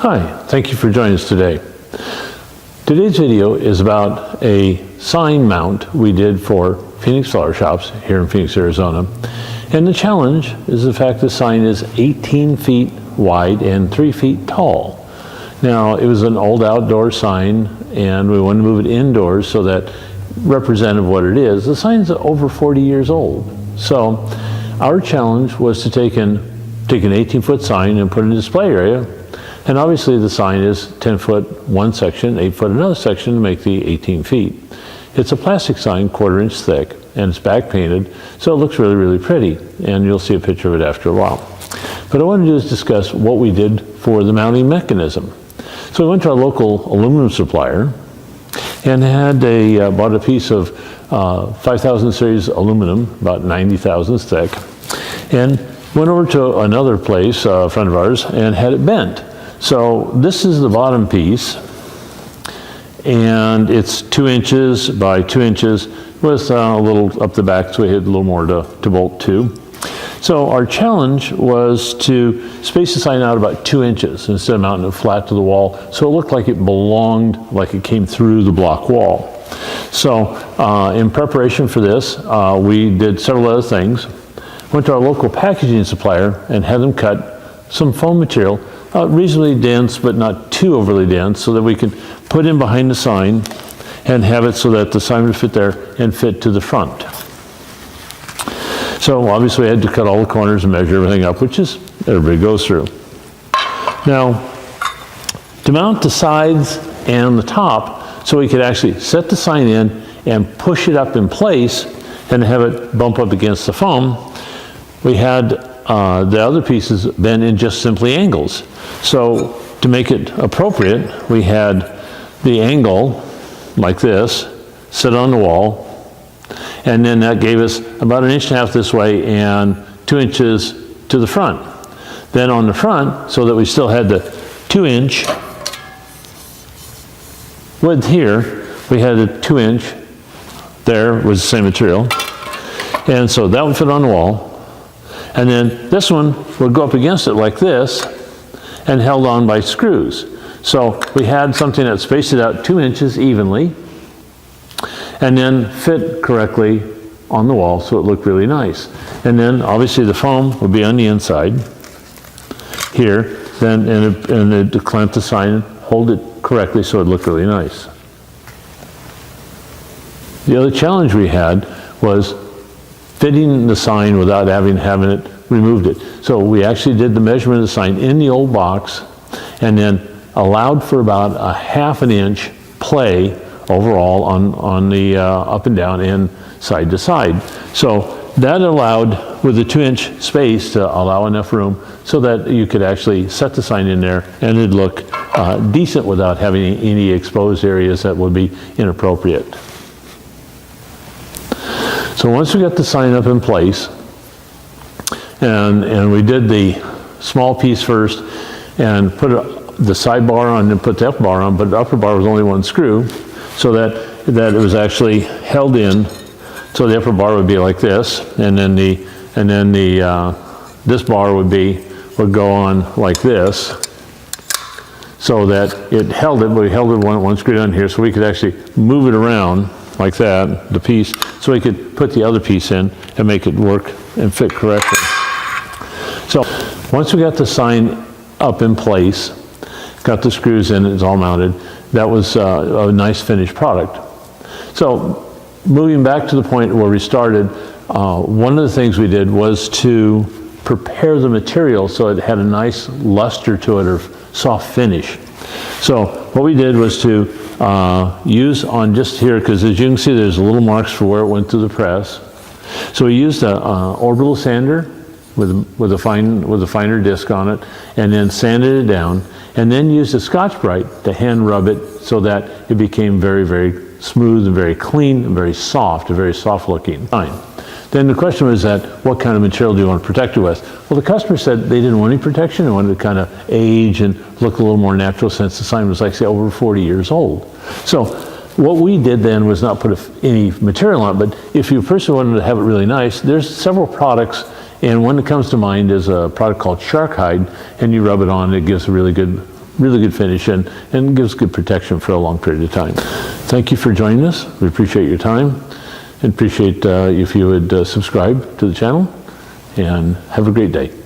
Hi, thank you for joining us today. Today's video is about a sign mount we did for Phoenix Flower Shops here in Phoenix, Arizona. And the challenge is the fact the sign is 18 feet wide and 3 feet tall. Now, it was an old outdoor sign and we wanted to move it indoors so that representative of what it is. The sign's over 40 years old. So our challenge was to take an 18-foot sign and put it in a display area. And obviously the sign is 10 foot one section, 8 foot another section to make the 18 feet. It's a plastic sign, 1/4 inch thick, and it's back painted, so it looks really, really pretty. And you'll see a picture of it after a while. But what I want to do is discuss what we did for the mounting mechanism. So we went to our local aluminum supplier and had bought a piece of 5000 series aluminum, about 90 thousandths thick, and went over to another place, a friend of ours, and had it bent. So this is the bottom piece, and it's 2 inches by 2 inches with a little up the back, so we had a little more to bolt to. So our challenge was to space the sign out about 2 inches instead of mounting it flat to the wall, so it looked like it belonged, like it came through the block wall. So in preparation for this, we did several other things. Went to our local packaging supplier and had them cut some foam material, reasonably dense but not too overly dense, so that we could put in behind the sign and have it so that the sign would fit there and fit to the front. So obviously I had to cut all the corners and measure everything up, which is everybody goes through. Now, to mount the sides and the top so we could actually set the sign in and push it up in place and have it bump up against the foam, we had the other pieces bent in just simply angles. So to make it appropriate, we had the angle like this, sit on the wall, and then that gave us about 1.5 inches this way and 2 inches to the front. Then on the front, so that we still had the 2 inch width here, we had a 2 inch, there was the same material. And so that would fit on the wall. And then this one would go up against it like this and held on by screws. So we had something that spaced it out 2 inches evenly and then fit correctly on the wall, so it looked really nice. And then obviously the foam would be on the inside here, then and it clamp the sign and hold it correctly so it looked really nice. The other challenge we had was fitting the sign without having it removed it. So we actually did the measurement of the sign in the old box and then allowed for about a 1/2 inch play overall on the up and down and side to side. So that allowed, with the 2 inch space, to allow enough room so that you could actually set the sign in there and it'd look decent without having any exposed areas that would be inappropriate. So once we got the sign up in place, and we did the small piece first and put the side bar on and put the upper bar on, but the upper bar was only one screw, so that it was actually held in. So the upper bar would be like this, and then this bar would go on like this, so that it held it, but we held it one screw down here, so we could actually move it around like that, the piece, so we could put the other piece in and make it work and fit correctly. So once we got the sign up in place, got the screws in, it's all mounted, that was a nice finished product. So moving back to the point where we started, one of the things we did was to prepare the material so it had a nice luster to it, or soft finish. So what we did was to use on just here, because as you can see there's little marks for where it went through the press. So we used a orbital sander with a finer disc on it, and then sanded it down, and then used a Scotch-Brite to hand rub it so that it became very, very smooth and very clean and very soft, a very soft looking sign. Then the question was that, what kind of material do you want to protect it with? Well, the customer said they didn't want any protection. They wanted to kind of age and look a little more natural, since the sign was, like, say, over 40 years old. So what we did then was not put any material on it, but if you personally wanted to have it really nice, there's several products, and one that comes to mind is a product called Shark Hide, and you rub it on, it gives a really good really good finish and gives good protection for a long period of time. Thank you for joining us. We appreciate your time and appreciate if you would subscribe to the channel, and have a great day.